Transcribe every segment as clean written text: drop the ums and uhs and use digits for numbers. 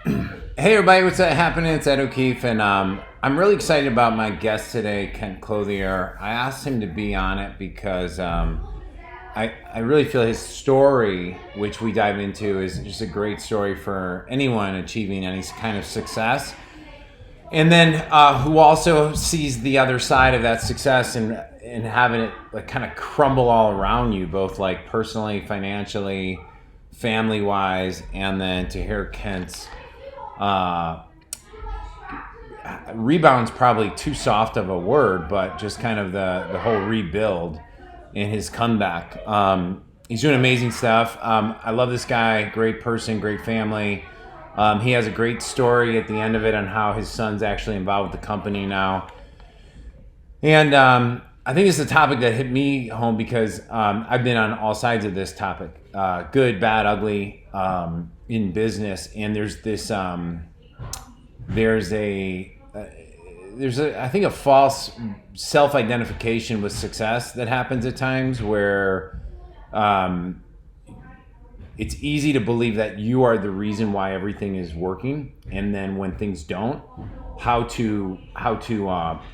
Hey everybody, what's happening? It's Ed O'Keefe, and I'm really excited about my guest today, Kent Clothier. I asked him to be on it because I really feel his story, which we dive into, is just a great story for anyone achieving any kind of success. And then who also sees the other side of that success and having it like kind of crumble all around you, both like personally, financially, family wise, and then to hear Kent's uh, rebound's probably too soft of a word, but just kind of the whole rebuild in his comeback. He's doing amazing stuff. I love this guy. Great person, great family. He has a great story at the end of it on how his son's actually involved with the company now. And I think it's a topic that hit me home because I've been on all sides of this topic, good, bad, ugly, in business. And there's a I think a false self-identification with success that happens at times where it's easy to believe that you are the reason why everything is working, and then when things don't, how to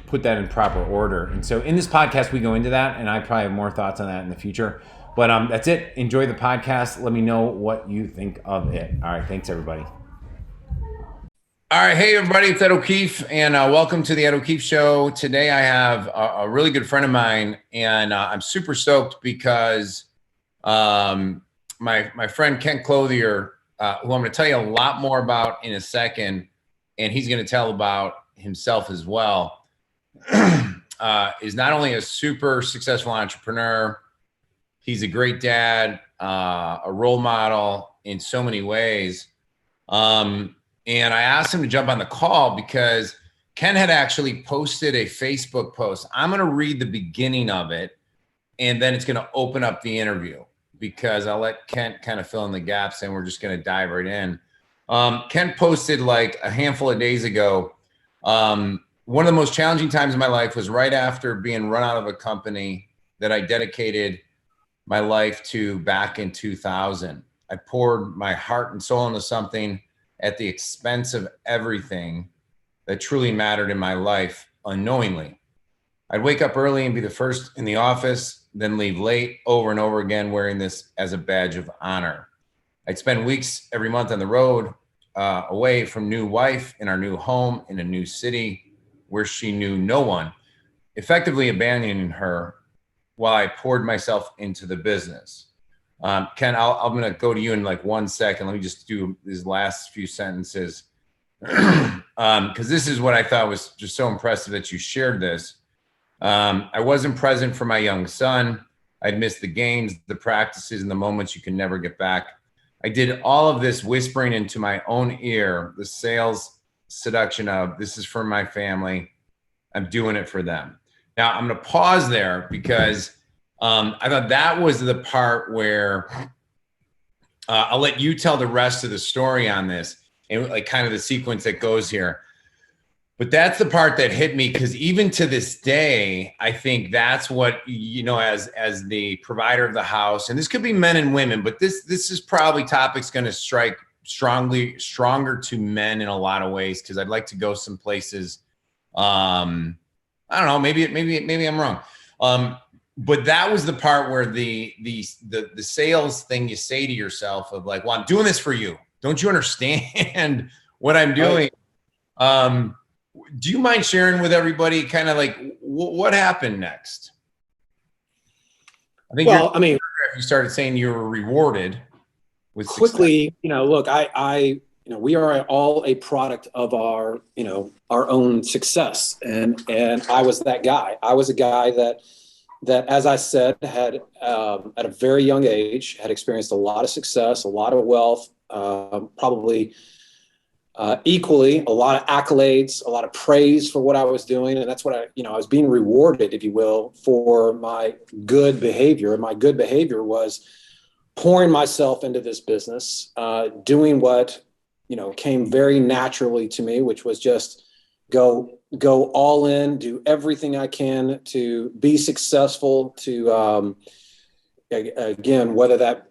put that in proper order. And so in this podcast we go into that, and I probably have more thoughts on that in the future. But that's it. Enjoy the podcast. Let me know what you think of it. All right, thanks everybody. All right, hey everybody, it's Ed O'Keefe, and welcome to the Ed O'Keefe Show. Today I have a really good friend of mine, and I'm super stoked because my friend Kent Clothier, who I'm going to tell you a lot more about in a second, and he's going to tell about himself as well, is not only a super successful entrepreneur, he's a great dad, a role model in so many ways. And I asked him to jump on the call because Ken had actually posted a Facebook post. I'm going to read the beginning of it, and then it's going to open up the interview because I'll let Kent kind of fill in the gaps, and we're just going to dive right in. Ken posted like a handful of days ago. One of the most challenging times in my life was right after being run out of a company that I dedicated my life to back in 2000. I poured my heart and soul into something at the expense of everything that truly mattered in my life unknowingly. I'd wake up early and be the first in the office, then leave late over and over again, wearing this as a badge of honor. I'd spend weeks every month on the road, away from new wife in our new home in a new city where she knew no one, effectively abandoning her while I poured myself into the business. Ken, I'm going to go to you in like 1 second. Let me just do these last few sentences because this is what I thought was just so impressive that you shared this. I wasn't present for my young son. I'd missed the games, the practices, and the moments you can never get back. I did all of this whispering into my own ear, the sales seduction of, this is for my family. I'm doing it for them. Now, I'm going to pause there because I thought that was the part where I'll let you tell the rest of the story on this and like kind of the sequence that goes here. But that's the part that hit me because even to this day, I think that's what, you know, as the provider of the house, and this could be men and women, but this is probably topics going to strike stronger to men in a lot of ways because I'd like to go some places. I don't know, maybe I'm wrong. But that was the part where the sales thing you say to yourself of like, well, I'm doing this for you. Don't you understand what I'm doing? Do you mind sharing with everybody kind of like what happened next? I think you started saying you were rewarded with quickly, success. Look, we are all a product of our own success. And I was that guy. I was a guy that, as I said, had at a very young age, had experienced a lot of success, a lot of wealth, probably equally a lot of accolades, a lot of praise for what I was doing. And that's what I was being rewarded, if you will, for my good behavior. And my good behavior was pouring myself into this business, doing what, came very naturally to me, which was just go all in, do everything I can to be successful, to, again, whether that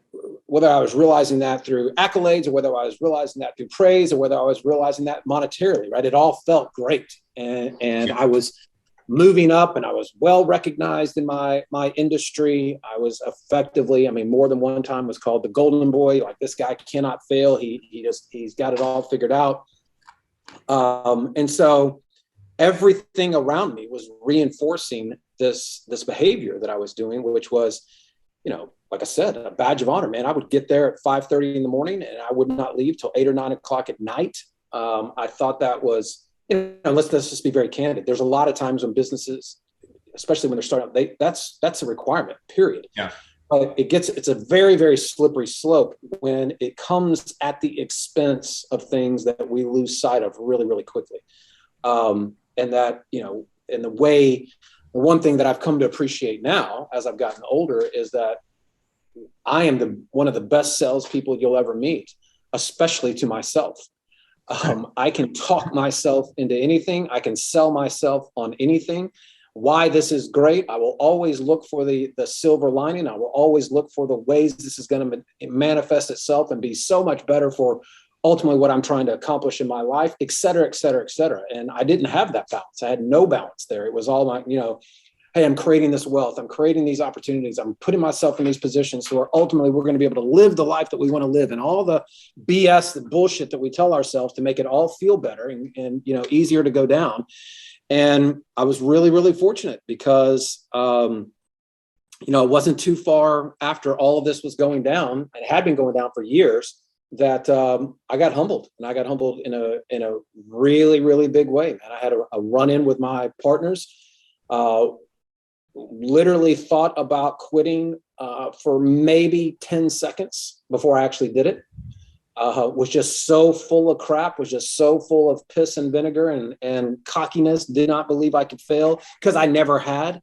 whether I was realizing that through accolades or whether I was realizing that through praise or whether I was realizing that monetarily, right? It all felt great. And I was moving up and I was well recognized in my industry. I was effectively, I mean, more than one time was called the golden boy. Like, this guy cannot fail. He's got it all figured out. And so everything around me was reinforcing this behavior that I was doing, which was, like I said, a badge of honor, man. I would get there at 5:30 in the morning and I would not leave till 8 or 9 o'clock at night. I thought that was, let's just be very candid. There's a lot of times when businesses, especially when they're starting out, that's a requirement, period. Yeah. But it's a very, very slippery slope when it comes at the expense of things that we lose sight of really, really quickly. And that, in the way, the one thing that I've come to appreciate now as I've gotten older is that I am one of the best salespeople you'll ever meet, especially to myself. I can talk myself into anything. I can sell myself on anything. Why this is great. I will always look for the silver lining. I will always look for the ways this is going to manifest itself and be so much better for ultimately what I'm trying to accomplish in my life, et cetera, et cetera, et cetera. And I didn't have that balance. I had no balance there. It was all my, hey, I'm creating this wealth. I'm creating these opportunities. I'm putting myself in these positions where ultimately we're going to be able to live the life that we want to live, and all the BS, the bullshit that we tell ourselves to make it all feel better and easier to go down. And I was really, really fortunate because, it wasn't too far after all of this was going down, and had been going down for years, that I got humbled, and I got humbled in a really, really big way. And I had a run-in with my partners. Literally thought about quitting for maybe 10 seconds before I actually did it. Was just so full of crap, was just so full of piss and vinegar and cockiness, did not believe I could fail because I never had,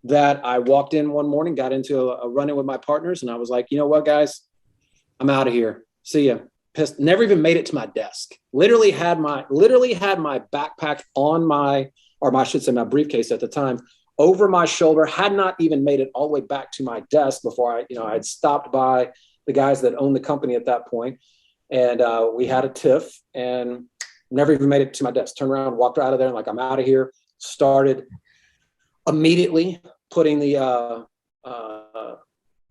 that I walked in one morning, got into a run-in with my partners, and I was like, you know what, guys, I'm out of here. See ya. Pissed. Never even made it to my desk. Literally had my backpack on my briefcase at the time, over my shoulder, had not even made it all the way back to my desk before I had stopped by the guys that owned the company at that point. And we had a tiff and never even made it to my desk. Turned around, walked out of there and like, I'm out of here. Started immediately putting the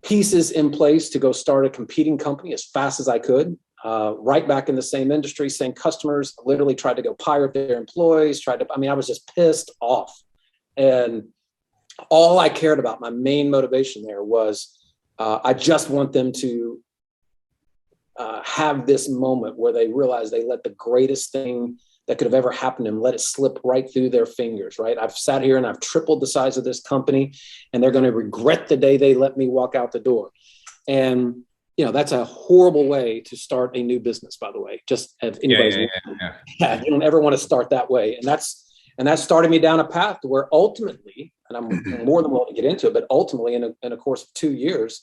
pieces in place to go start a competing company as fast as I could. Right back in the same industry, same customers, literally tried to go pirate their employees, I was just pissed off. And all I cared about, my main motivation there was, I just want them to have this moment where they realize they let the greatest thing that could have ever happened to them, let it slip right through their fingers, right? I've sat here and I've tripled the size of this company, and they're going to regret the day they let me walk out the door. And, that's a horrible way to start a new business, by the way. Just if anybody's you don't ever want to start that way. And that started me down a path to where ultimately, and I'm more than willing to get into it, but ultimately in a course of 2 years,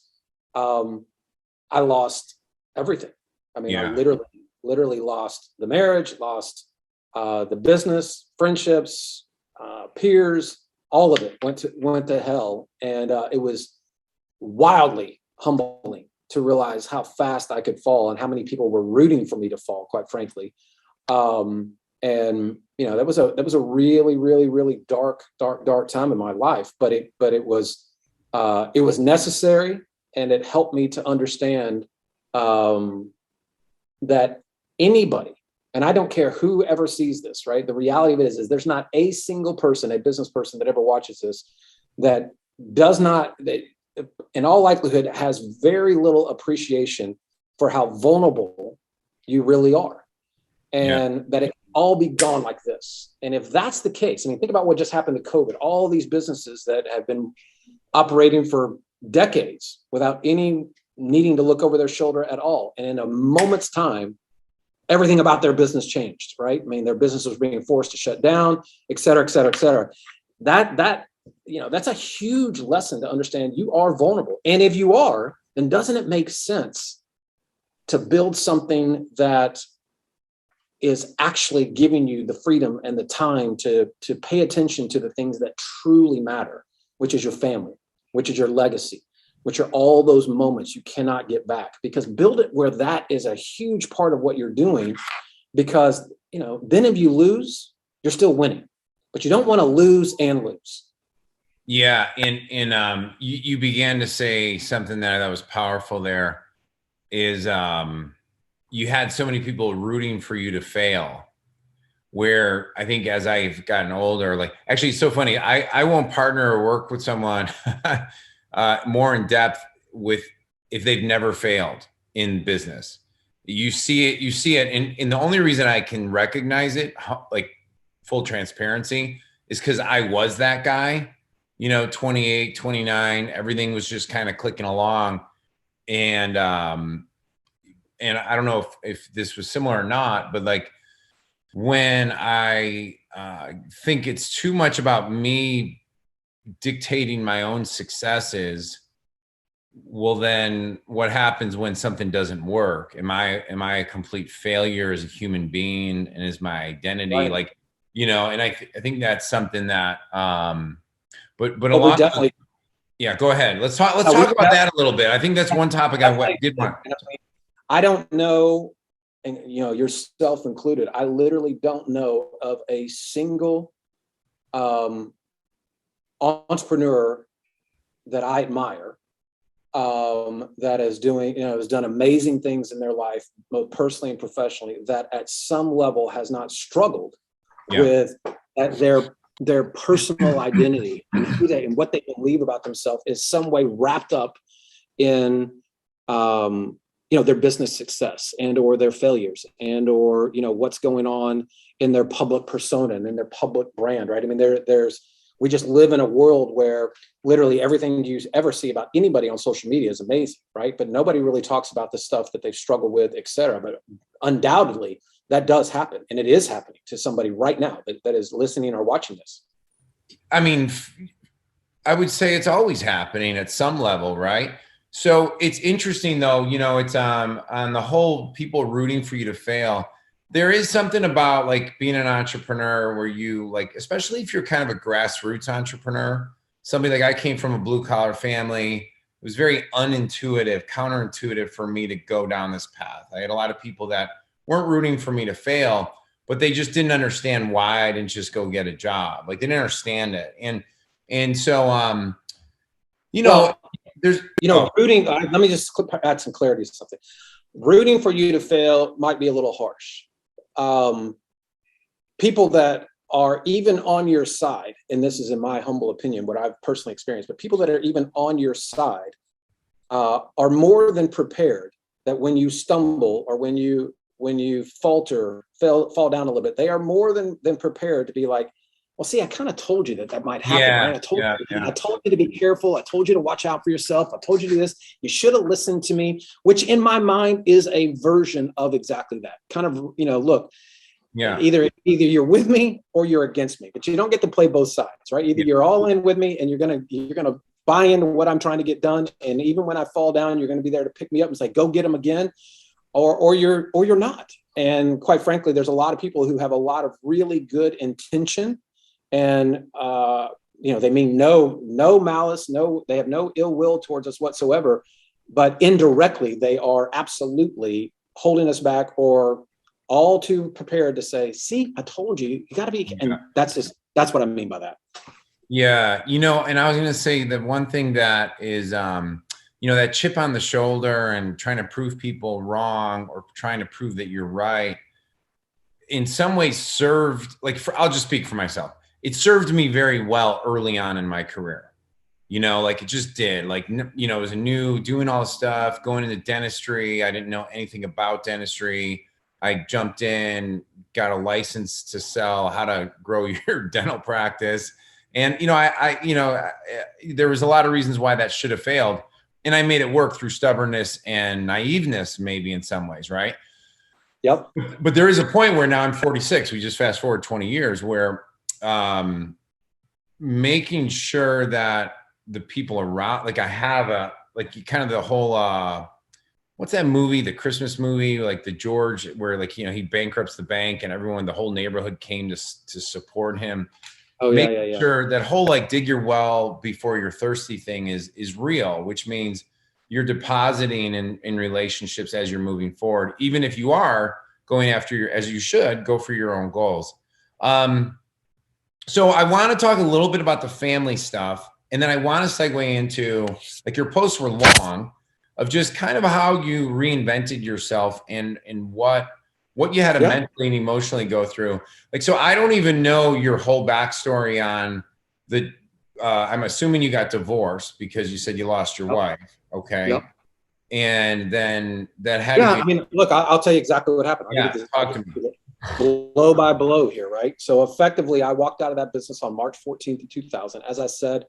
I lost everything. I literally lost the marriage, lost the business, friendships, peers, all of it went to hell. And it was wildly humbling to realize how fast I could fall and how many people were rooting for me to fall, quite frankly. And that was a really, really, really dark time in my life, but it was necessary, and it helped me to understand that anybody, and I don't care who ever sees this, right? The reality of it is there's not a single person, a business person that ever watches this that does not, in all likelihood, has very little appreciation for how vulnerable you really are, and that it can all be gone like this. And if that's the case, think about what just happened to COVID. All these businesses that have been operating for decades without any needing to look over their shoulder at all, and in a moment's time, everything about their business changed, right? Their business was being forced to shut down, et cetera, et cetera, et cetera. That's a huge lesson to understand. You are vulnerable. And if you are, then doesn't it make sense to build something that is actually giving you the freedom and the time to pay attention to the things that truly matter, which is your family, which is your legacy, which are all those moments you cannot get back, because build it where that is a huge part of what you're doing, because, you know, then if you lose, you're still winning, but you don't want to lose and lose. Yeah. And you began to say something that I thought was powerful there is, you had so many people rooting for you to fail, where I think as I've gotten older, like, actually it's so funny. I won't partner or work with someone more in depth with, if they've never failed in business. You see it. And the only reason I can recognize it, like full transparency, is because I was that guy, you know, 28, 29, everything was just kind of clicking along. And I don't know if this was similar or not, but like when I think it's too much about me dictating my own successes, well, then what happens when something doesn't work? Am I a complete failure as a human being, and is my identity Right. like, you know? And I think that's something that but Well, we along definitely, yeah, go ahead. Let's talk we about that a little bit. I think that's one topic I did want. I don't know, and you know, yourself included, I literally don't know of a single entrepreneur that I admire, that is doing, you know, has done amazing things in their life, both personally and professionally, that at some level has not struggled with their personal identity and who they and what they believe about themselves is some way wrapped up in you know, their business success and or their failures and or, you know, what's going on in their public persona and in their public brand, right? I mean, we just live in a world where literally everything you ever see about anybody on social media is amazing, right? But nobody really talks about the stuff that they've struggled with, et cetera. But undoubtedly that does happen, and it is happening to somebody right now that is listening or watching this. I mean, I would say it's always happening at some level, right? So it's interesting though, you know, it's on the whole, people rooting for you to fail. There is something about like being an entrepreneur where you like, especially if you're kind of a grassroots entrepreneur, somebody like I came from a blue collar family. It was very unintuitive, counterintuitive for me to go down this path. I had a lot of people that weren't rooting for me to fail, but they just didn't understand why I didn't just go get a job. Like they didn't understand it. And so, you know, well, there's, you know, rooting, let me just add some clarity to something. Rooting for you to fail might be a little harsh. People that are even on your side, and this is in my humble opinion, what I've personally experienced, but people that are even on your side are more than prepared that when you stumble or when you falter, fall down a little bit, they are more than prepared to be like, well, see, I kind of told you that might happen, right? I told you to be careful. I told you to watch out for yourself. I told you to do this. You should have listened to me, which in my mind is a version of exactly that kind of, you know, look, either you're with me or you're against me, but you don't get to play both sides, right? Either you're all in with me and you're going to buy into what I'm trying to get done. And even when I fall down, you're going to be there to pick me up and say, go get them again, or you're not. And quite frankly, there's a lot of people who have a lot of really good intention. And, you know, they mean no malice, they have no ill will towards us whatsoever, but indirectly, they are absolutely holding us back or all too prepared to say, see, I told you, you got to be, and that's what I mean by that. Yeah. You know, and I was going to say that one thing that is, you know, that chip on the shoulder and trying to prove people wrong or trying to prove that you're right in some ways served, like, I'll just speak for myself. It served me very well early on in my career, you know, like it just did. Like, you know, it was doing all this stuff, going into dentistry. I didn't know anything about dentistry. I jumped in, got a license to sell how to grow your dental practice. And, you know, there was a lot of reasons why that should have failed. And I made it work through stubbornness and naiveness, maybe in some ways. Right. Yep. But there is a point where now I'm 46. We just fast forward 20 years where, making sure that the people around, like I have like kind of the whole, what's that movie, the Christmas movie, like the George, where like, you know, he bankrupts the bank and everyone, the whole neighborhood came to support him. Oh yeah, making yeah, yeah. sure that whole like dig your well before you're thirsty thing is real, which means you're depositing in relationships as you're moving forward, even if you are going after your, as you should, go for your own goals. So I want to talk a little bit about the family stuff, and then I want to segue into, like, your posts were long, of just kind of how you reinvented yourself and what you had to mentally and emotionally go through. Like, so I don't even know your whole backstory on the. I'm assuming you got divorced because you said you lost your wife. Okay. Yep. And then that had Yeah, to be. I mean, look, I'll tell you exactly what happened. Yeah, talk to me. Blow by blow here, right? So effectively, I walked out of that business on March 14th of 2000. As I said,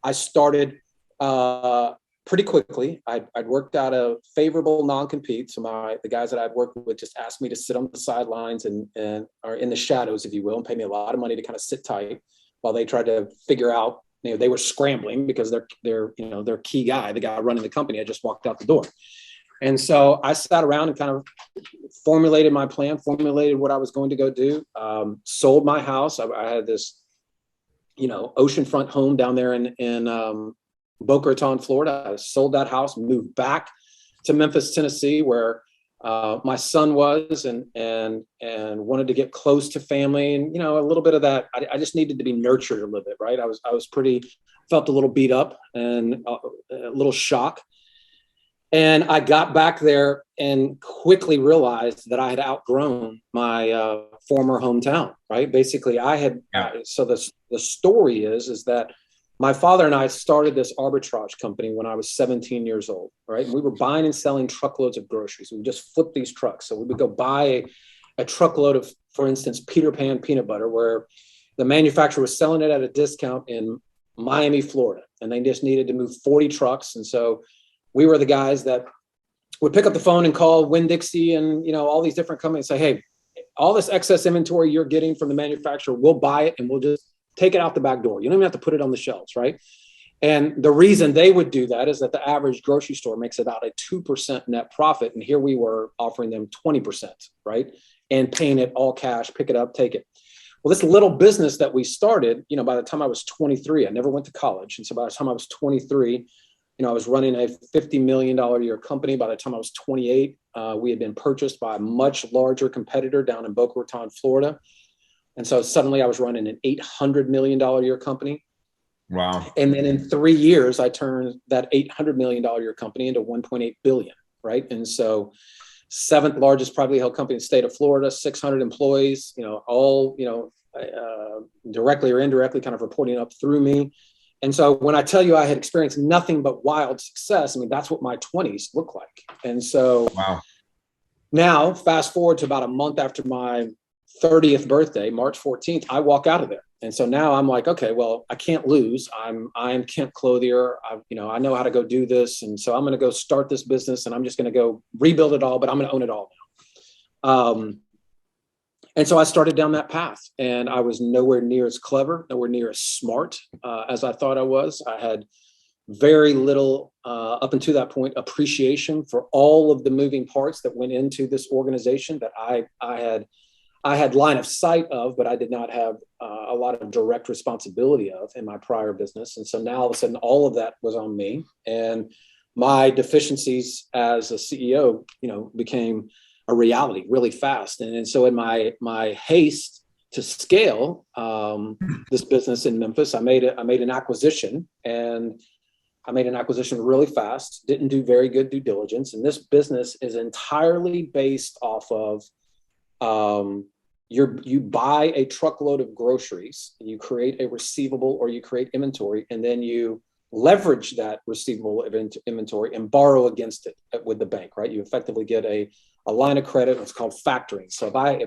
I started pretty quickly. I'd worked out a favorable non-compete. So the guys that I'd worked with just asked me to sit on the sidelines and or in the shadows, if you will, and pay me a lot of money to kind of sit tight while they tried to figure out, they were scrambling because their key guy, the guy running the company, had just walked out the door. And so I sat around and kind of formulated my plan, formulated what I was going to go do, sold my house. I had this, oceanfront home down there in Boca Raton, Florida. I sold that house, moved back to Memphis, Tennessee, where my son was, and wanted to get close to family, and a little bit of that. I just needed to be nurtured a little bit, right? I was felt a little beat up and a little shock. And I got back there and quickly realized that I had outgrown my former hometown, right? Basically, I had, so the story is that my father and I started this arbitrage company when I was 17 years old, right? And we were buying and selling truckloads of groceries. We would just flip these trucks. So we would go buy a truckload of, for instance, Peter Pan peanut butter, where the manufacturer was selling it at a discount in Miami, Florida, and they just needed to move 40 trucks. And so we were the guys that would pick up the phone and call Winn-Dixie and, all these different companies and say, hey, all this excess inventory you're getting from the manufacturer, we'll buy it and we'll just take it out the back door. You don't even have to put it on the shelves, right? And the reason they would do that is that the average grocery store makes about a 2% net profit. And here we were offering them 20%, right? And paying it all cash, pick it up, take it. Well, this little business that we started, by the time I was 23, I never went to college. And so by the time I was 23, I was running a $50 million a year company. By the time I was 28, we had been purchased by a much larger competitor down in Boca Raton, Florida. And so suddenly I was running an $800 million a year company. Wow. And then in 3 years, I turned that $800 million a year company into 1.8 billion, right? And so 7th largest privately held company in the state of Florida, 600 employees, all, directly or indirectly kind of reporting up through me. And so when I tell you I had experienced nothing but wild success, that's what my 20s look like. And so now fast forward to about a month after my 30th birthday, March 14th, I walk out of there. And so now I'm like, okay, well, I can't lose. I'm Kent Clothier. I know how to go do this. And so I'm going to go start this business and I'm just going to go rebuild it all, but I'm going to own it all now. And so I started down that path, and I was nowhere near as clever, nowhere near as smart as I thought I was. I had very little, up until that point, appreciation for all of the moving parts that went into this organization that I had line of sight of, but I did not have a lot of direct responsibility of in my prior business. And so now all of a sudden, all of that was on me, and my deficiencies as a CEO, became a reality really fast. And so in my haste to scale this business in Memphis, I made an acquisition, and I made an acquisition really fast, didn't do very good due diligence. And this business is entirely based off of you buy a truckload of groceries, and you create a receivable or you create inventory, and then you leverage that receivable inventory and borrow against it with the bank, right? You effectively get a line of credit. It's called factoring. So if I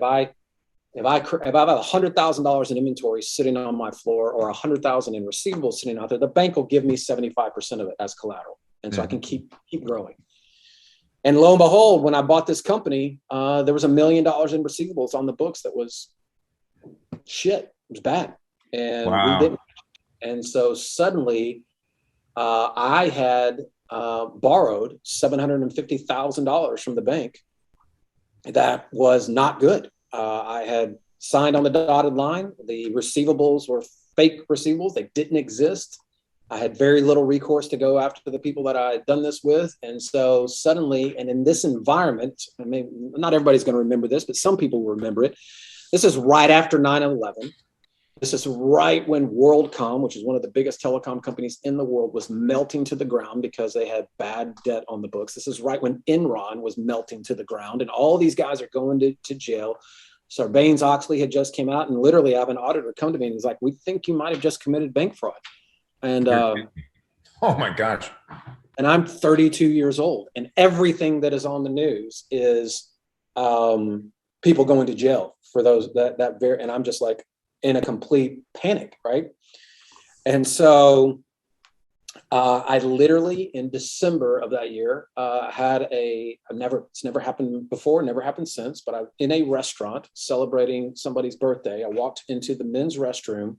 have $100,000 in inventory sitting on my floor, or $100,000 in receivables sitting out there, the bank will give me 75% of it as collateral, and so I can keep growing. And lo and behold, when I bought this company, there was $1 million in receivables on the books that was shit. It was bad, and we didn't. And so suddenly, I had borrowed $750,000 from the bank. That was not good. I had signed on the dotted line. The receivables were fake receivables. They didn't exist. I had very little recourse to go after the people that I had done this with. And so suddenly, and in this environment, I mean, not everybody's going to remember this, but some people will remember it. This is right after 9/11. This is right when WorldCom, which is one of the biggest telecom companies in the world, was melting to the ground because they had bad debt on the books. This is right when Enron was melting to the ground, and all these guys are going to jail. Sarbanes-Oxley had just came out, and literally I have an auditor come to me and he's like, "We think you might have just committed bank fraud." And oh my gosh. And I'm 32 years old, and everything that is on the news is people going to jail for those that very, and I'm just like in a complete panic, right? And so I literally in December of that year had it's never happened before, never happened since, but I'm in a restaurant celebrating somebody's birthday. I walked into the men's restroom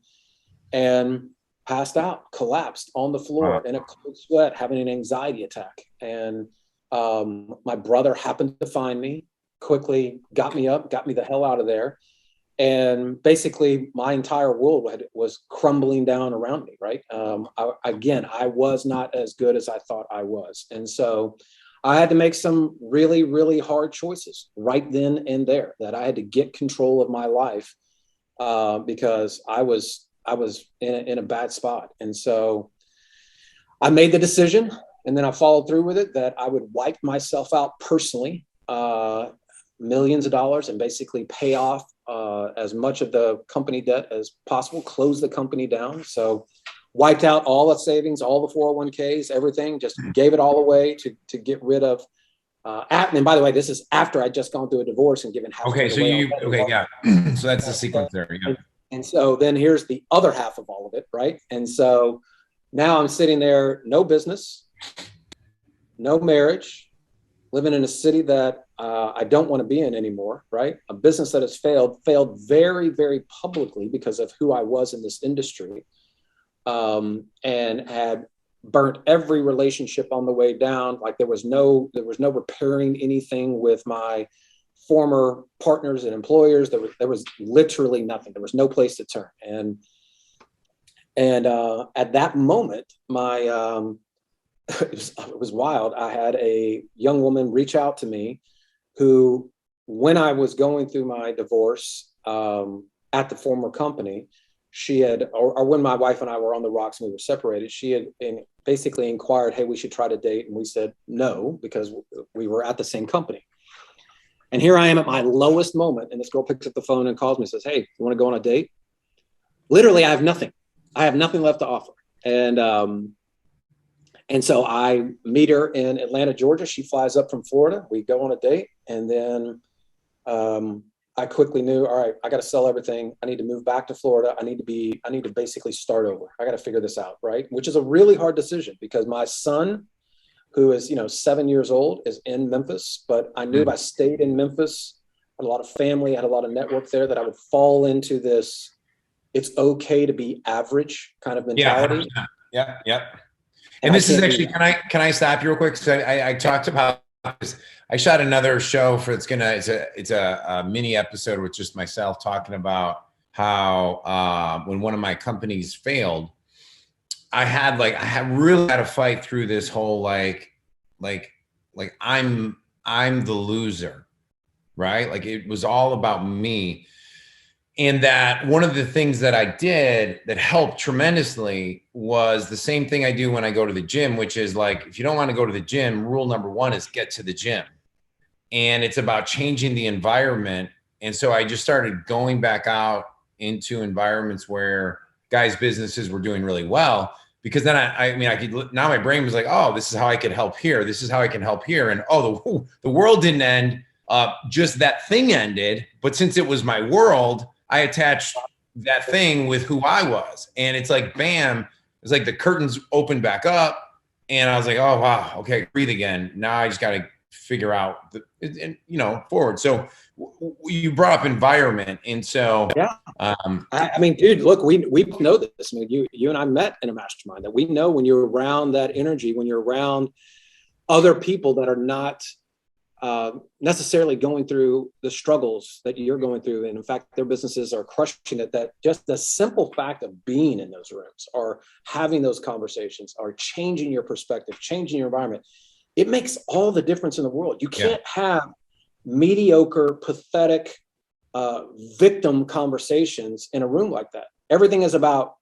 and passed out, collapsed on the floor in a cold sweat, having an anxiety attack. And my brother happened to find me, quickly got me up, got me the hell out of there. And basically my entire world was crumbling down around me, right? I was not as good as I thought I was. And so I had to make some really, really hard choices right then and there, that I had to get control of my life because I was in a bad spot. And so I made the decision, and then I followed through with it, that I would wipe myself out personally, millions of dollars, and basically pay off as much of the company debt as possible, close the company down. So wiped out all the savings, all the 401ks, everything, just gave it all away to get rid of. And by the way, this is after I'd just gone through a divorce and given half. Okay, so yeah. So that's the sequence there. Yeah. And so then here's the other half of all of it, right? And so now I'm sitting there, no business, no marriage, living in a city that I don't want to be in anymore, right? A business that has failed very, very publicly because of who I was in this industry, and had burnt every relationship on the way down. Like there was no repairing anything with my former partners and employers. There was literally nothing. There was no place to turn. And at that moment, it was wild. I had a young woman reach out to me who, when I was going through my divorce at the former company, she had, or when my wife and I were on the rocks and we were separated, she had basically inquired, "Hey, we should try to date." And we said no, because we were at the same company. And here I am at my lowest moment, and this girl picks up the phone and calls me and says, "Hey, you want to go on a date?" Literally, I have nothing. I have nothing left to offer. And so I meet her in Atlanta, Georgia. She flies up from Florida. We go on a date. And then I quickly knew, all right, I got to sell everything. I need to move back to Florida. I need to basically start over. I got to figure this out, right? Which is a really hard decision, because my son, who is, 7 years old, is in Memphis. But I knew if I stayed in Memphis, I had a lot of family, I had a lot of network there, that I would fall into this, it's okay to be average kind of mentality. Yeah. And this is actually, can I stop you real quick? So I talked about this. I shot another show for, it's a mini episode with just myself, talking about how when one of my companies failed, I really had to fight through this whole like I'm the loser, right? Like it was all about me. And that one of the things that I did that helped tremendously was the same thing I do when I go to the gym, which is like, if you don't want to go to the gym, rule number one is get to the gym. And it's about changing the environment. And so I just started going back out into environments where guys' businesses were doing really well, because then I could, now my brain was like, oh, this is how I could help here. This is how I can help here. And the world didn't end. Just that thing ended. But since it was my world, I attached that thing with who I was. And it's like, bam, it's like the curtains opened back up, and I was like, oh, wow. Okay. Breathe again. Now I just got to figure out forward. So you brought up environment. And so, yeah. I mean, dude, look, we know this. I mean, you and I met in a mastermind, that we know when you're around that energy, when you're around other people that are not necessarily going through the struggles that you're going through. And in fact, their businesses are crushing it. That just the simple fact of being in those rooms or having those conversations or changing your perspective, changing your environment, it makes all the difference in the world. You can't have mediocre, pathetic, victim conversations in a room like that. Everything is about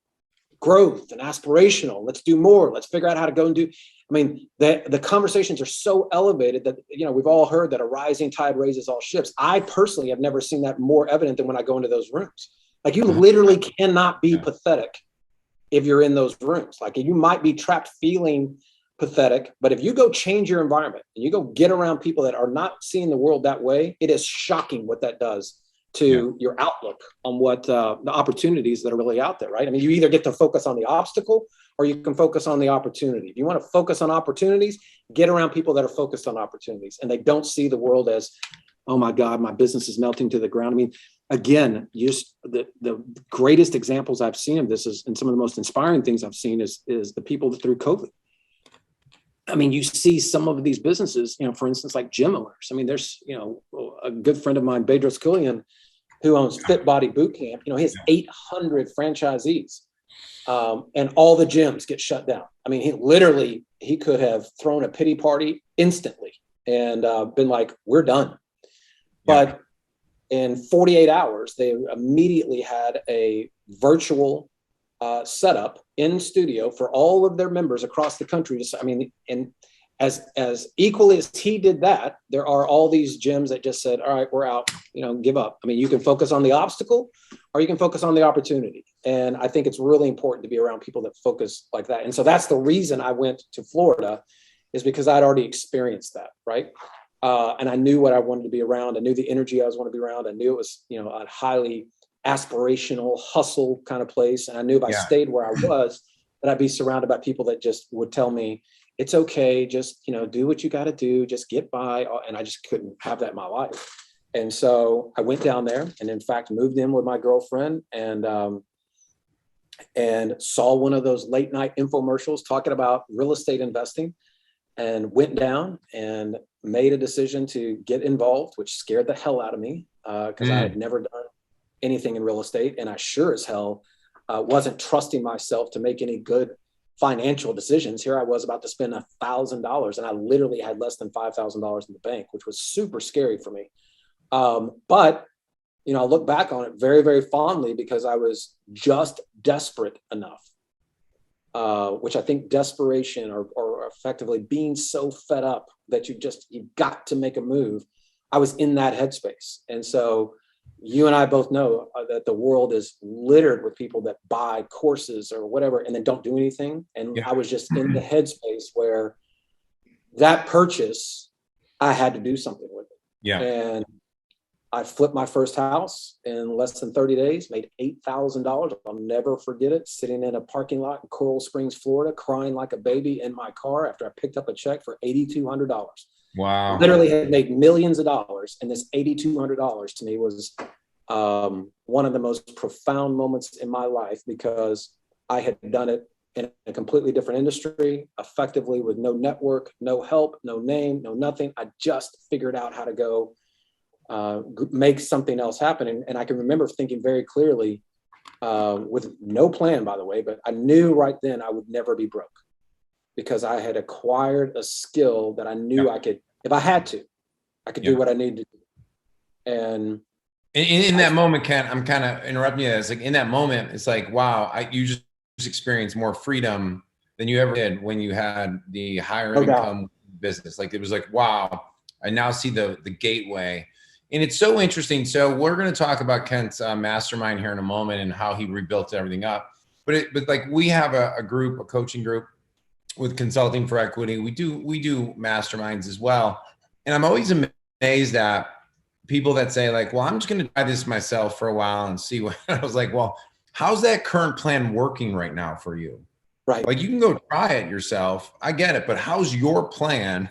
growth and aspirational. Let's do more. Let's figure out how to go and do. I mean, the conversations are so elevated that, we've all heard that a rising tide raises all ships. I personally have never seen that more evident than when I go into those rooms. Like, you literally cannot be pathetic if you're in those rooms. Like, you might be trapped feeling pathetic, but if you go change your environment and you go get around people that are not seeing the world that way, it is shocking what that does to your outlook on what the opportunities that are really out there, right? I mean, you either get to focus on the obstacle or you can focus on the opportunity. If you want to focus on opportunities, get around people that are focused on opportunities and they don't see the world as, oh my God, my business is melting to the ground. I mean, again, just the greatest examples I've seen of this is, and some of the most inspiring things I've seen is the people that through COVID. I mean, you see some of these businesses, for instance, like gym owners. I mean, there's, a good friend of mine, Bedros Keuilian, who owns Fit Body Boot Camp. He has 800 franchisees, and all the gyms get shut down. I mean, he could have thrown a pity party instantly and been like, we're done. But in 48 hours, they immediately had a virtual setup in studio for all of their members across the country. And as equally as he did that, there are all these gyms that just said, all right, we're out, give up. I mean, you can focus on the obstacle or you can focus on the opportunity. And I think it's really important to be around people that focus like that. And so that's the reason I went to Florida, is because I'd already experienced that. Right. And I knew what I wanted to be around. I knew the energy I was going to be around. I knew it was, a highly aspirational hustle kind of place. And I knew if I stayed where I was, that I'd be surrounded by people that just would tell me, it's okay, just, do what you got to do, just get by. And I just couldn't have that in my life. And so I went down there and in fact moved in with my girlfriend and saw one of those late night infomercials talking about real estate investing, and went down and made a decision to get involved, which scared the hell out of me because I had never done anything in real estate. And I sure as hell wasn't trusting myself to make any good financial decisions. Here I was about to spend $1,000 and I literally had less than $5,000 in the bank, which was super scary for me. But, I look back on it very, very fondly because I was just desperate enough, which I think desperation or effectively being so fed up that you got to make a move. I was in that headspace. And so you and I both know that the world is littered with people that buy courses or whatever and then don't do anything. And I was just in the headspace where that purchase, I had to do something with it. Yeah. And I flipped my first house in less than 30 days, made $8,000. I'll never forget it. Sitting in a parking lot in Coral Springs, Florida, crying like a baby in my car after I picked up a check for $8,200. Wow. Literally had made millions of dollars. And this $8,200 to me was one of the most profound moments in my life because I had done it in a completely different industry, effectively with no network, no help, no name, no nothing. I just figured out how to go make something else happen. And I can remember thinking very clearly with no plan, by the way, but I knew right then I would never be broke because I had acquired a skill that I knew I could, if I had to, I could do what I needed to do. And in that moment, Ken, I'm kind of interrupting you. It's like in that moment, it's like, wow, you just experienced more freedom than you ever did when you had the higher income business. Like it was like, wow, I now see the gateway. And it's so interesting. So we're going to talk about Kent's mastermind here in a moment and how he rebuilt everything up. But like we have a group, a coaching group with Consulting for Equity. We do masterminds as well. And I'm always amazed at people that say like, well, I'm just going to try this myself for a while and see what. I was like, well, how's that current plan working right now for you? Right. Like you can go try it yourself. I get it. But how's your plan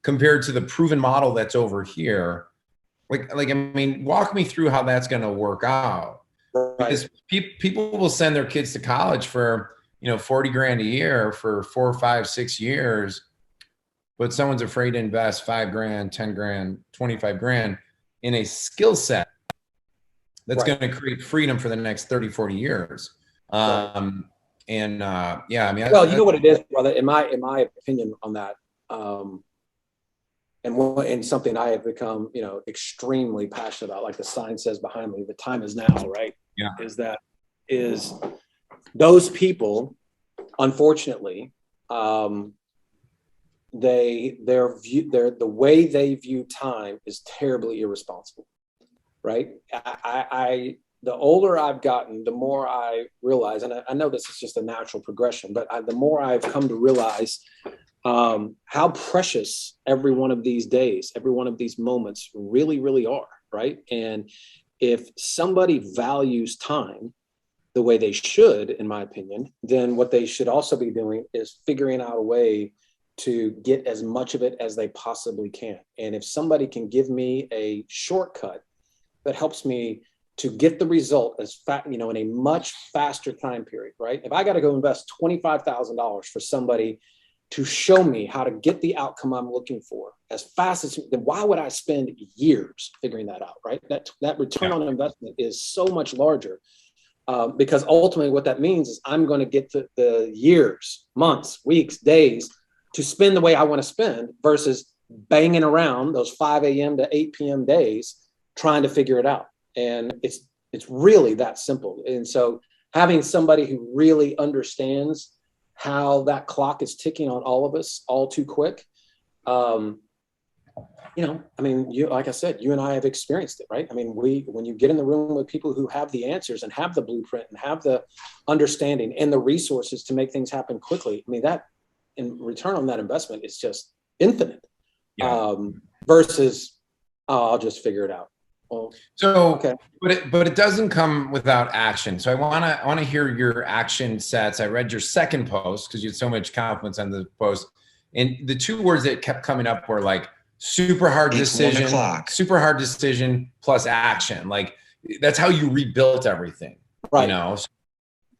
compared to the proven model that's over here? Like, I mean, walk me through how that's going to work out. Right. Because people will send their kids to college for, $40 grand a year for 4, 5, 6 years. but someone's afraid to invest 5 grand, 10 grand, 25 grand in a skill set that's Right. going to create freedom for the next 30, 40 years. Right. Yeah, I mean, Well, you know what it is, brother, in my opinion on that, and something I have become, extremely passionate about, like the sign says behind me, the time is now, right? Yeah. Is those people, unfortunately, the way they view time is terribly irresponsible, right? The older I've gotten, the more I realize, and I know this is just a natural progression, but the more I've come to realize how precious every one of these days, every one of these moments really, really are, right? And if somebody values time the way they should, in my opinion, then what they should also be doing is figuring out a way to get as much of it as they possibly can. And if somebody can give me a shortcut that helps me to get the result in a much faster time period, right? If I got to go invest $25,000 for somebody to show me how to get the outcome I'm looking for as fast as, then why would I spend years figuring that out, right? That return on investment is so much larger, because ultimately what that means is I'm going to get the years, months, weeks, days to spend the way I want to spend versus banging around those 5 a.m. to 8 p.m. days trying to figure it out. And it's really that simple. And so having somebody who really understands how that clock is ticking on all of us all too quick, like I said, you and I have experienced it, right? I mean, when you get in the room with people who have the answers and have the blueprint and have the understanding and the resources to make things happen quickly, I mean, that in return on that investment is just infinite. Versus, I'll just figure it out. Well, okay. But it doesn't come without action. So I want to hear your action sets. I read your second post because you had so much confidence on the post, and the 2 words that kept coming up were like super hard decision plus action. Like that's how you rebuilt everything, right? So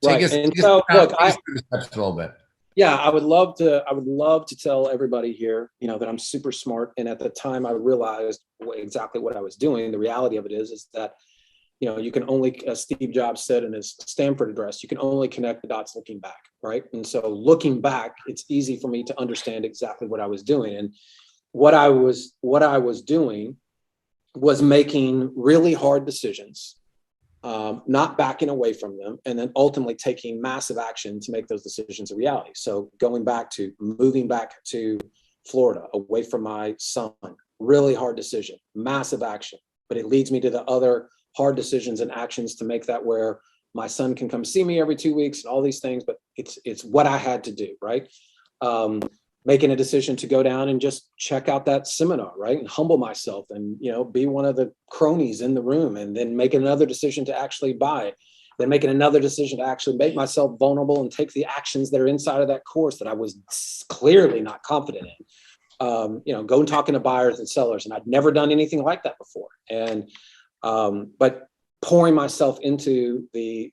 take us through the steps a little bit. Yeah, I would love to tell everybody here, that I'm super smart. And at the time I realized exactly what I was doing. The reality of it is that, you can only, as Steve Jobs said in his Stanford address, you can only connect the dots looking back, right? And so looking back, it's easy for me to understand exactly what I was doing. And what I was doing was making really hard decisions, not backing away from them, and then ultimately taking massive action to make those decisions a reality. So moving back to Florida, away from my son, really hard decision, massive action, but it leads me to the other hard decisions and actions to make that where my son can come see me every 2 weeks and all these things, but it's what I had to do, right? Making a decision to go down and just check out that seminar, right? And humble myself and, be one of the cronies in the room, and then making another decision to actually buy it, then making another decision to actually make myself vulnerable and take the actions that are inside of that course that I was clearly not confident in. Go and talking to buyers and sellers. And I'd never done anything like that before. And, but pouring myself into the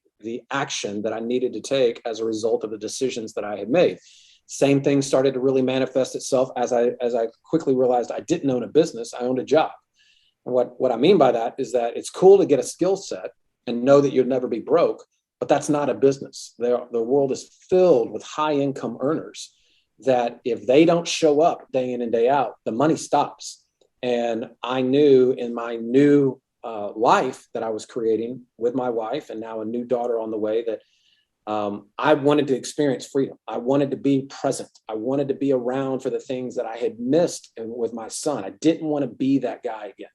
action that I needed to take as a result of the decisions that I had made. Same thing started to really manifest itself as I quickly realized I didn't own a business, I owned a job. And what I mean by that is that it's cool to get a skill set and know that you'll never be broke, but that's not a business. The world is filled with high income earners that if they don't show up day in and day out, the money stops. And I knew in my new life that I was creating with my wife and now a new daughter on the way that I wanted to experience freedom. I wanted to be present. I wanted to be around for the things that I had missed with my son. I didn't want to be that guy again.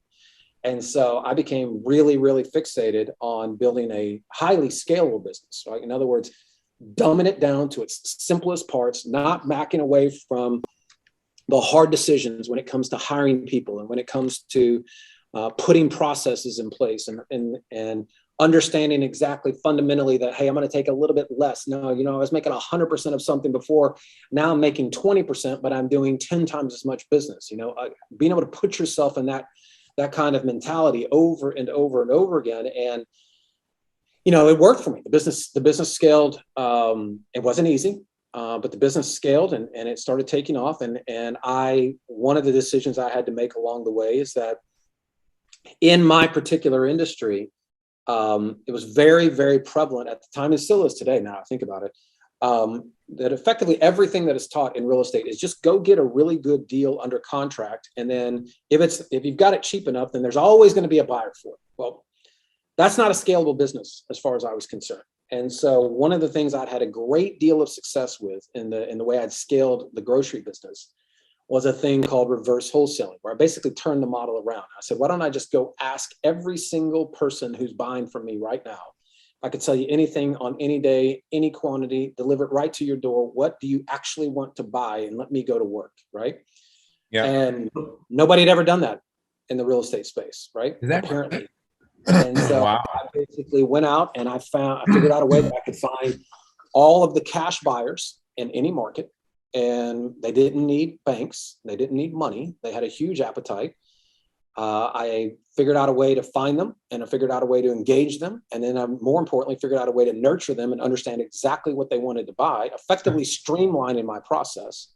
And so I became really, really fixated on building a highly scalable business, right? In other words, dumbing it down to its simplest parts, not backing away from the hard decisions when it comes to hiring people and when it comes to putting processes in place and understanding exactly fundamentally that, hey, I'm going to take a little bit less. No, I was making 100% of something before. Now I'm making 20%, but I'm doing 10 times as much business. Being able to put yourself in that kind of mentality over and over and over again. And, it worked for me. The business scaled. It wasn't easy. but the business scaled and it started taking off. And one of the decisions I had to make along the way is that in my particular industry, it was very, very prevalent at the time, and still is today. Now I think about it, that effectively everything that is taught in real estate is just go get a really good deal under contract. And then if you've got it cheap enough, then there's always going to be a buyer for it. Well, that's not a scalable business as far as I was concerned. And so one of the things I'd had a great deal of success with in the way I'd scaled the grocery business was a thing called reverse wholesaling, where I basically turned the model around. I said, why don't I just go ask every single person who's buying from me right now? I could tell you anything on any day, any quantity, deliver it right to your door. What do you actually want to buy? And let me go to work, right? Yeah. And nobody had ever done that in the real estate space, right? Apparently. And so Wow. I basically went out and I figured out a way that I could find all of the cash buyers in any market. And they didn't need banks. They didn't need money. They had a huge appetite. I figured out a way to find them, and I figured out a way to engage them. And then I, more importantly, figured out a way to nurture them and understand exactly what they wanted to buy, effectively streamlining my process,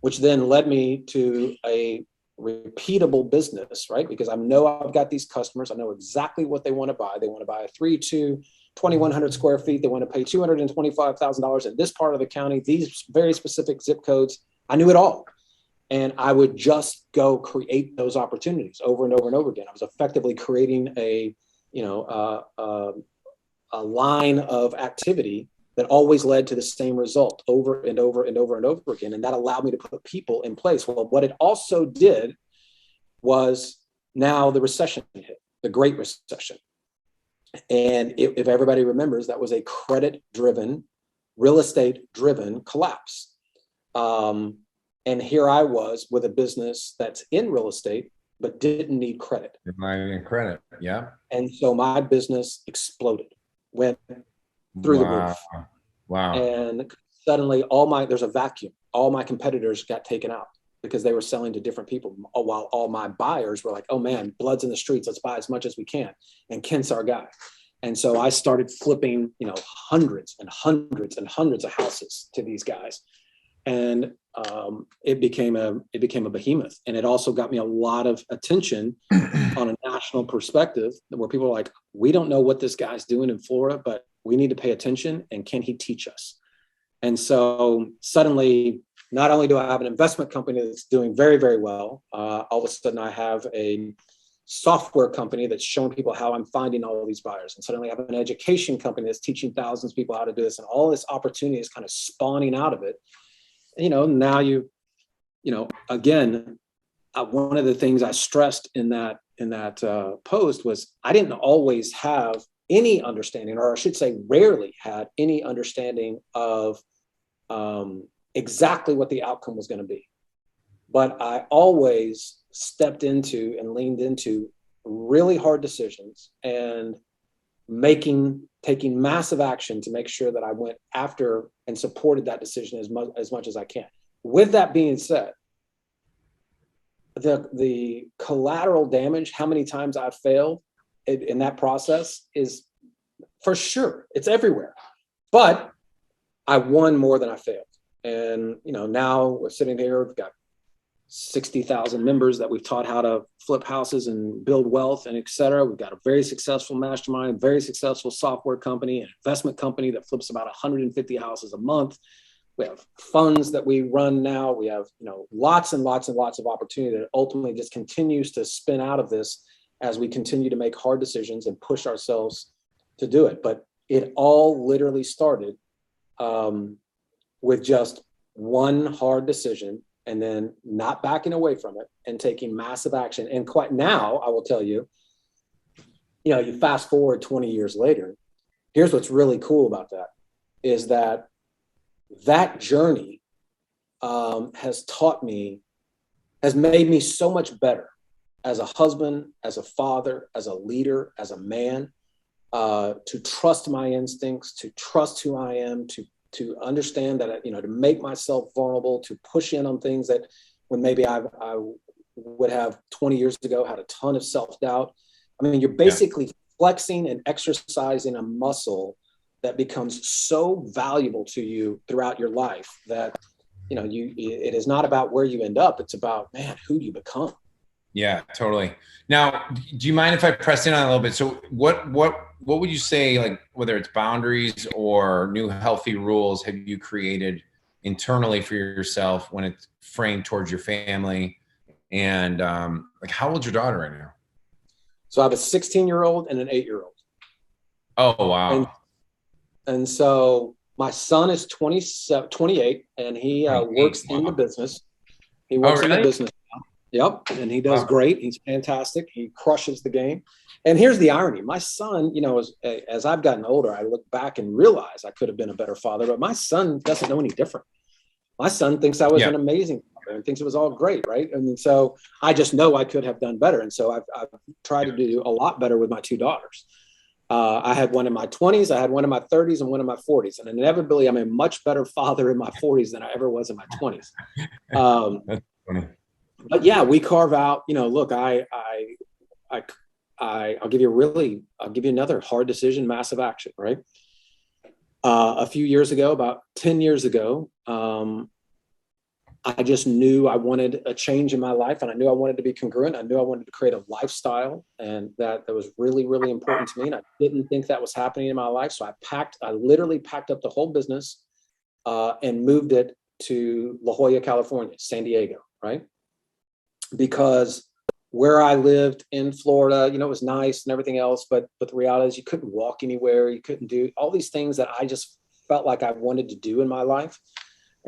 which then led me to a repeatable business, right? Because I know I've got these customers. I know exactly what they want to buy. They want to buy a 3-2, 2,100 square feet. They want to pay $225,000 in this part of the county, these very specific zip codes. I knew it all. And I would just go create those opportunities over and over and over again. I was effectively creating a line of activity that always led to the same result over and over and over and over again. And that allowed me to put people in place. Well, what it also did was now the recession hit, the Great Recession. And if everybody remembers, that was a credit-driven, real estate-driven collapse. And here I was with a business that's in real estate, but didn't need credit. Credit, yeah. And so my business exploded, went through the roof. Wow. And suddenly there's a vacuum. All my competitors got taken out because they were selling to different people, while all my buyers were like, oh man, blood's in the streets. Let's buy as much as we can. And Kent's our guy. And so I started flipping, hundreds and hundreds and hundreds of houses to these guys. And it became a behemoth. And it also got me a lot of attention on a national perspective, where people are like, we don't know what this guy's doing in Florida, but we need to pay attention. And can he teach us? And so suddenly, not only do I have an investment company that's doing very, very well, all of a sudden I have a software company that's showing people how I'm finding all of these buyers. And suddenly I have an education company that's teaching thousands of people how to do this. And all this opportunity is kind of spawning out of it. Now again, one of the things I stressed in that post was I didn't always have any understanding, or I should say rarely had any understanding of exactly what the outcome was going to be. But I always stepped into and leaned into really hard decisions and taking massive action to make sure that I went after and supported that decision as much as I can. With that being said, the collateral damage, how many times I've failed in that process is for sure, it's everywhere. But I won more than I failed. And now we're sitting here, we've got 60,000 members that we've taught how to flip houses and build wealth and et cetera. We've got a very successful mastermind, very successful software company, an investment company that flips about 150 houses a month. We have funds that we run now. We have, lots and lots and lots of opportunity that ultimately just continues to spin out of this as we continue to make hard decisions and push ourselves to do it. But it all literally started with just one hard decision, and then not backing away from it and taking massive action. And quite now, I will tell you, you fast forward 20 years later, here's what's really cool about that, is that journey has made me so much better as a husband, as a father, as a leader, as a man, to trust my instincts, to trust who I am, to understand that, to make myself vulnerable, to push in on things that when maybe I would have 20 years ago had a ton of self-doubt. I mean, you're basically flexing and exercising a muscle that becomes so valuable to you throughout your life that, it is not about where you end up. It's about, man, who do you become? Yeah, totally. Now, do you mind if I press in on a little bit? So what would you say, like, whether it's boundaries or new healthy rules have you created internally for yourself when it's framed towards your family? And like, how old's your daughter right now? So I have a 16-year-old and an 8-year-old. Oh, wow. And so my son is 28, and he works in the business. He works in the business. Yep. And he does great. He's fantastic. He crushes the game. And here's the irony. My son, as I've gotten older, I look back and realize I could have been a better father, but my son doesn't know any different. My son thinks I was an amazing father and thinks it was all great. Right. And so I just know I could have done better. And so I've tried to do a lot better with my 2 daughters. I had one in my 20s, I had one in my 30s, and one in my 40s. And inevitably, I'm a much better father in my 40s than I ever was in my 20s. That's funny. But yeah, we carve out, look, I'll give you another hard decision, massive action, right? A few years ago, about 10 years ago, I just knew I wanted a change in my life, and I knew I wanted to be congruent. I knew I wanted to create a lifestyle, and that was really, really important to me. And I didn't think that was happening in my life. So I literally packed up the whole business and moved it to La Jolla, California, San Diego, right? Because where I lived in Florida, it was nice and everything else, but the reality is you couldn't walk anywhere. You couldn't do all these things that I just felt like I wanted to do in my life.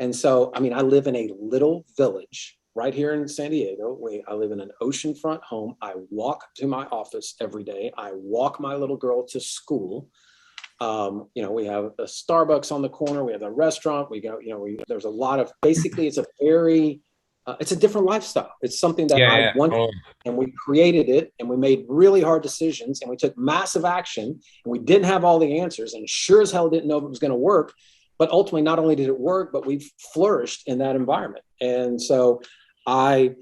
And so, I live in a little village right here in San Diego. I live in an oceanfront home. I walk to my office every day. I walk my little girl to school. We have a Starbucks on the corner. We have a restaurant. There's a lot of, basically it's a different lifestyle. It's something that I wanted, and we created it, and we made really hard decisions, and we took massive action, and we didn't have all the answers, and sure as hell didn't know if it was going to work. But ultimately, not only did it work, but we've flourished in that environment. And so I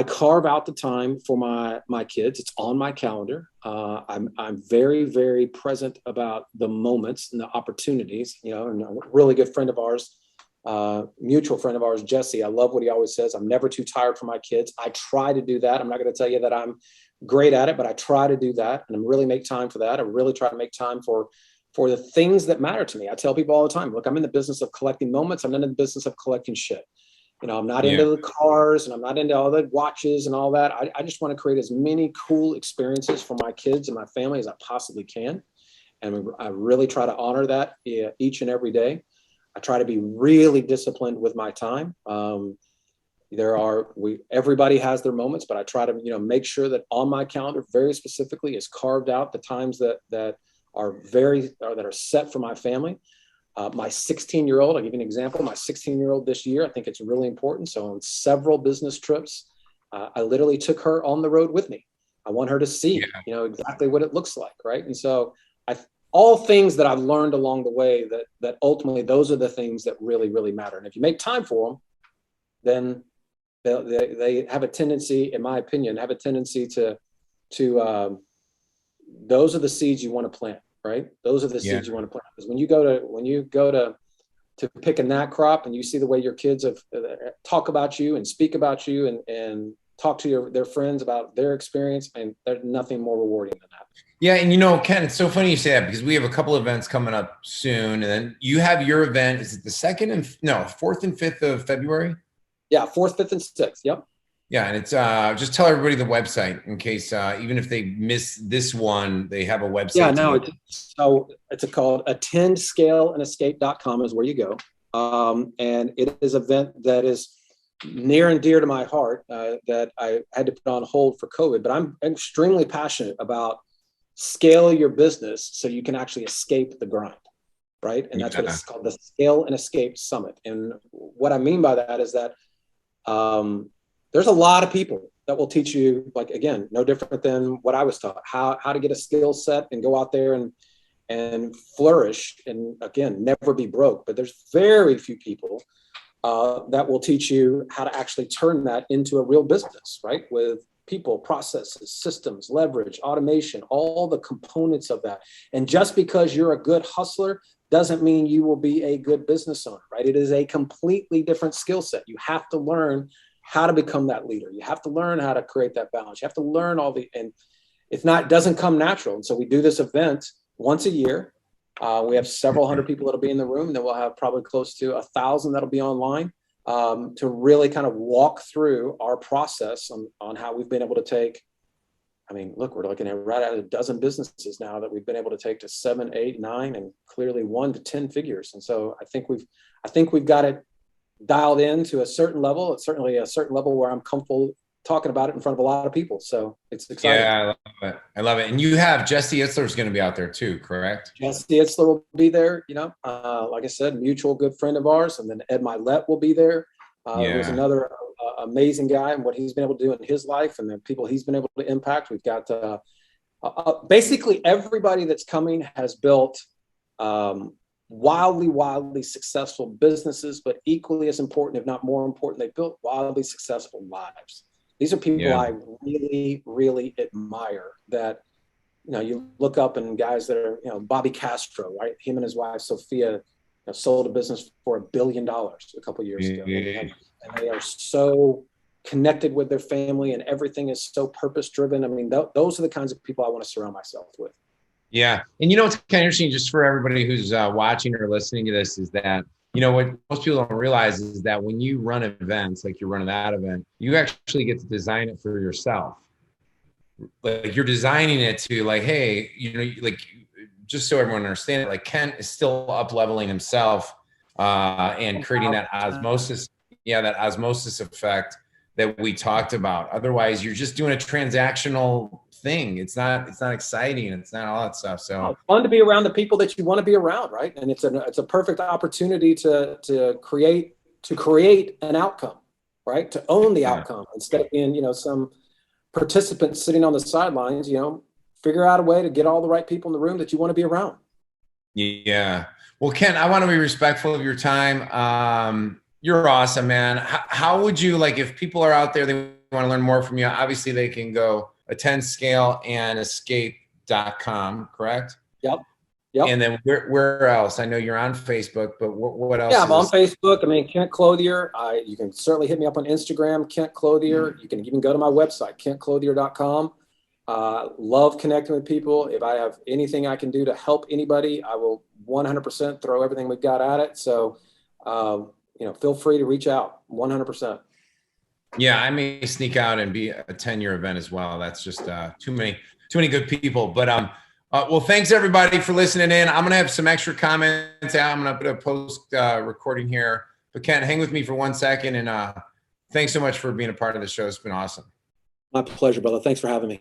carve out the time for my kids. It's on my calendar. I'm very, very present about the moments and the opportunities, and a really good friend of ours, mutual friend of ours, Jesse, I love what he always says. I'm never too tired for my kids. I try to do that. I'm not going to tell you that I'm great at it, but I try to do that, and I really make time for that. I really try to make time for the things that matter to me. I tell people all the time, look, I'm in the business of collecting moments. I'm not in the business of collecting shit. I'm not into the cars, and I'm not into all the watches and all that. I just want to create as many cool experiences for my kids and my family as I possibly can. And I really try to honor that each and every day. I try to be really disciplined with my time. Everybody has their moments, but I try to, make sure that on my calendar very specifically is carved out the times that are set for my family. My 16-year-old, I'll give you an example. My 16-year-old this year, I think it's really important. So on several business trips, I literally took her on the road with me. I want her to see, exactly what it looks like, right? And so all things that I've learned along the way that ultimately those are the things that really, really matter. And if you make time for them, then they have a tendency, in my opinion, to those are the seeds you want to plant, right? Those are the seeds you want to plant. Because when you go to pick a nut crop and you see the way your kids talk about you and speak about you and talk to their friends about their experience, and there's nothing more rewarding than that. Yeah. And Ken, it's so funny you say that, because we have a couple events coming up soon, and then you have your event. Is it the 4th and 5th of February? Yeah. 4th, 5th, and 6th. Yep. Yeah. And it's just tell everybody the website in case, even if they miss this one, they have a website. Yeah, no, it's called attendscaleandescape.com is where you go. And it is an event that is near and dear to my heart, that I had to put on hold for COVID, but I'm extremely passionate about scale your business so you can actually escape the grind, right? And that's what it's called, the Scale and Escape Summit. And what I mean by that is that there's a lot of people that will teach you, like, again, no different than what I was taught, how to get a skill set and go out there and flourish, and again, never be broke. But there's very few people that will teach you how to actually turn that into a real business, right? With people, processes, systems, leverage, automation, all the components of that. And just because you're a good hustler doesn't mean you will be a good business owner, right? It is a completely different skill set. You have to learn how to become that leader. You have to learn how to create that balance. You have to learn and if not, it doesn't come natural. And so we do this event once a year. We have several hundred people that'll be in the room, and then we'll have probably close to 1,000 that'll be online to really kind of walk through our process on how we've been able to take. I mean, look, we're looking at right at a dozen businesses now that we've been able to take to 7, 8, 9, and clearly 1 to 10 figures. And so I think we've got it dialed in to a certain level. It's certainly a certain level where I'm comfortable talking about it in front of a lot of people. So it's exciting. Yeah, I love it. I love it. And you have Jesse Itzler's going to be out there too, correct? Jesse Itzler will be there. Like I said, mutual good friend of ours. And then Ed Milet will be there. Who's another amazing guy, and what he's been able to do in his life and the people he's been able to impact. We've got basically everybody that's coming has built wildly successful businesses, but equally as important, if not more important, they built wildly successful lives. These are people I really admire. That you look up and guys that are Bobby Castro, right? Him and his wife Sophia sold a business for $1 billion a couple of years ago, and they are so connected with their family, and everything is so purpose driven. I mean, those are the kinds of people I want to surround myself with. Yeah, and it's kind of interesting, just for everybody who's watching or listening to this, is that what most people don't realize is that when you run events, like you're running that event, you actually get to design it for yourself. Like you're designing it to like, hey, like just so everyone understands, like Ken is still up leveling himself and creating that osmosis. Yeah, that osmosis effect that we talked about. Otherwise, you're just doing a transactional thing. It's not exciting. It's not all that stuff. So it's fun to be around the people that you want to be around, right? And it's a perfect opportunity to create an outcome, right? To own the outcome instead of being some participant sitting on the sidelines. Figure out a way to get all the right people in the room that you want to be around. Yeah. Well, Ken, I want to be respectful of your time. You're awesome, man. How would you, like, if people are out there, they want to learn more from you, obviously they can go attend scale and escape.com, correct? Yep. And then where else? I know you're on Facebook, but what else? Yeah, I'm on Facebook. I mean, Kent Clothier. You can certainly hit me up on Instagram, Kent Clothier. You can even go to my website, kentclothier.com. Love connecting with people. If I have anything I can do to help anybody, I will 100% throw everything we've got at it. So, feel free to reach out 100%. Yeah, I may sneak out and be attend your event as well. That's just too many good people. But well, thanks everybody for listening in. I'm gonna have some extra comments out. I'm gonna put a post recording here. But Ken, hang with me for 1 second, and thanks so much for being a part of the show. It's been awesome. My pleasure, brother. Thanks for having me.